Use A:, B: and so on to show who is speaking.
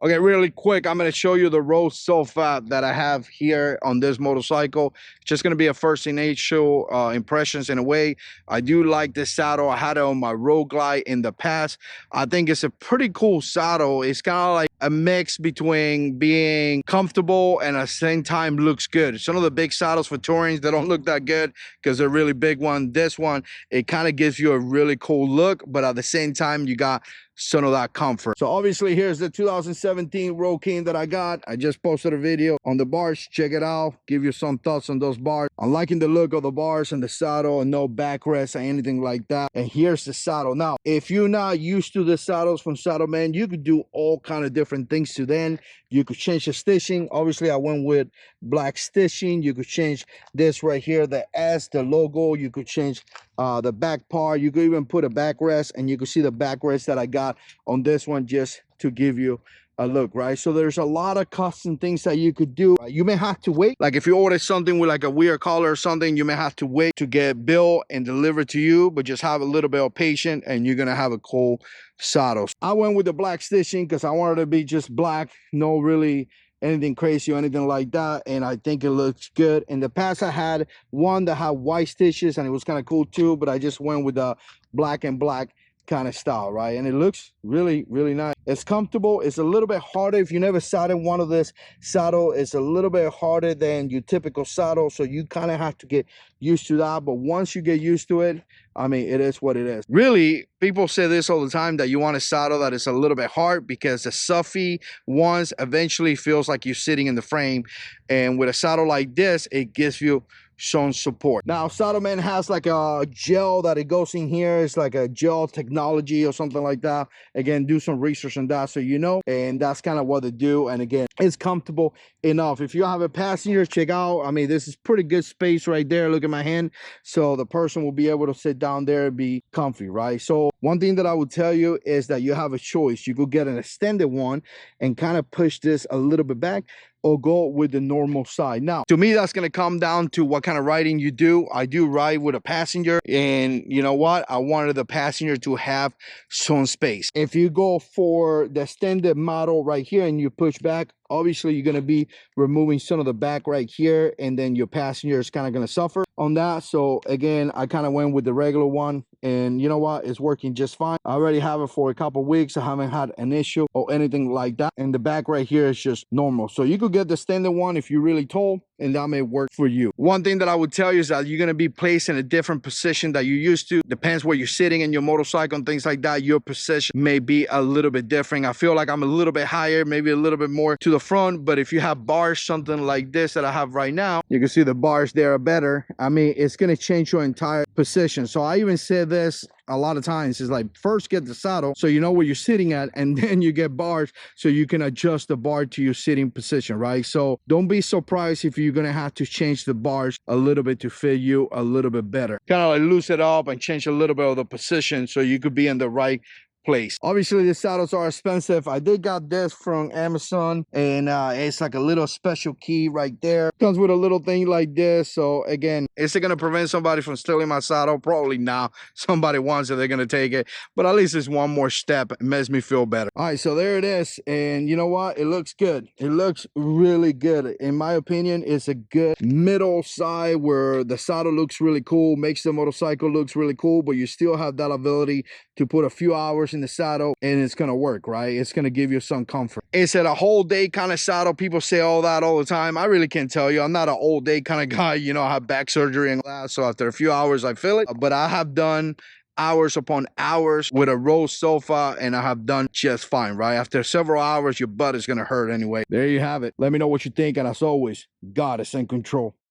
A: Okay, really quick, I'm going to show you the road sofa that I have here on this motorcycle. Just going to be a first initial impressions in a way. I do like this saddle. I had it on my Road Glide in the past. I think it's a pretty cool saddle. It's kind of like a mix between being comfortable and at the same time looks good. Some of the big saddles for touring, they don't look that good because they're really big one. This one, it kind of gives you a really cool look, but at the same time, you got some of that comfort. So obviously here's the 2017 Road King that I got. I just posted a video on the bars. Check it out, give you some thoughts on those bars. I'm liking the look of the bars and the saddle, and no backrest or anything like that. And here's the saddle. Now if you're not used to the saddles from Saddlemen, you could do all kind of different things to them. You could change the stitching. Obviously I went with black stitching. You could change this right here, the S, the logo. You could change the back part. You could even put a backrest, and you can see the backrest that I got on this one just to give you a look, right? So there's a lot of custom things that you could do. You may have to wait, like if you order something with like a weird color or something, you may have to wait to get built and delivered to you, but just have a little bit of patience and you're gonna have a cool saddle. I went with the black stitching because I wanted to be just black, no really anything crazy or anything like that, and I think it looks good. In the past I had one that had white stitches and it was kind of cool too, but I just went with the black and black kind of style, right? And it looks really nice. It's comfortable. It's a little bit harder. If you never sat in one of this saddle, it's a little bit harder than your typical saddle, so you kind of have to get used to that. But once you get used to it, I mean, it is what it is. Really, people say this all the time, that you want a saddle that is a little bit hard, because the stuffy ones eventually feels like you're sitting in the frame, and with a saddle like this, it gives you some support. Now Saddlemen has like a gel that it goes in here. It's like a gel technology or something like that. Again, do some research on that so you know, and that's kind of what they do. And again, it's comfortable enough. If you have a passenger, check out, I mean, this is pretty good space right there. Look at my hand, so the person will be able to sit down there and be comfy, right? So one thing that I would tell you is that you have a choice. You could get an extended one and kind of push this a little bit back, or go with the normal side. Now to me, that's going to come down to what kind of riding you do. I do ride with a passenger, and you know what, I wanted the passenger to have some space. If you go for the extended model right here and you push back, obviously you're going to be removing some of the back right here, and then your passenger is kind of going to suffer on that. So again, I kind of went with the regular one, and you know what, it's working just fine. I already have it for a couple weeks. I haven't had an issue or anything like that, and the back right here is just normal. So you could get the standard one if you're really tall, and that may work for you. One thing that I would tell you is that you're going to be placed in a different position that you used to. Depends where you're sitting in your motorcycle and things like that. Your position may be a little bit different. I feel like I'm a little bit higher, maybe a little bit more to the front, but if you have bars, something like this that I have right now, you can see the bars there are better. I mean, it's going to change your entire position. So I even said this a lot of times, is like, first get the saddle so you know where you're sitting at, and then you get bars so you can adjust the bar to your sitting position, right? So don't be surprised if you're gonna have to change the bars a little bit to fit you a little bit better. Kind of like loose it up and change a little bit of the position so you could be in the right place. Obviously the saddles are expensive. I did got this from Amazon, and it's like a little special key right there. Comes with a little thing like this. So again, is it going to prevent somebody from stealing my saddle? Probably not. Somebody wants it, they're going to take it, but at least it's one more step. It makes me feel better. All right, so there it is, and you know what, it looks good. It looks really good. In my opinion, it's a good middle side where the saddle looks really cool, makes the motorcycle looks really cool, but you still have that ability to put a few hours in the saddle and it's gonna work, right? It's gonna give you some comfort. Is it a whole day kind of saddle? People say all that all the time. I really can't tell you. I'm not an all day kind of guy. You know, I have back surgery and that, so after a few hours I feel it, but I have done hours upon hours with a roll sofa, and I have done just fine, right? After several hours, your butt is gonna hurt anyway. There you have it. Let me know what you think, and as always, God is in control.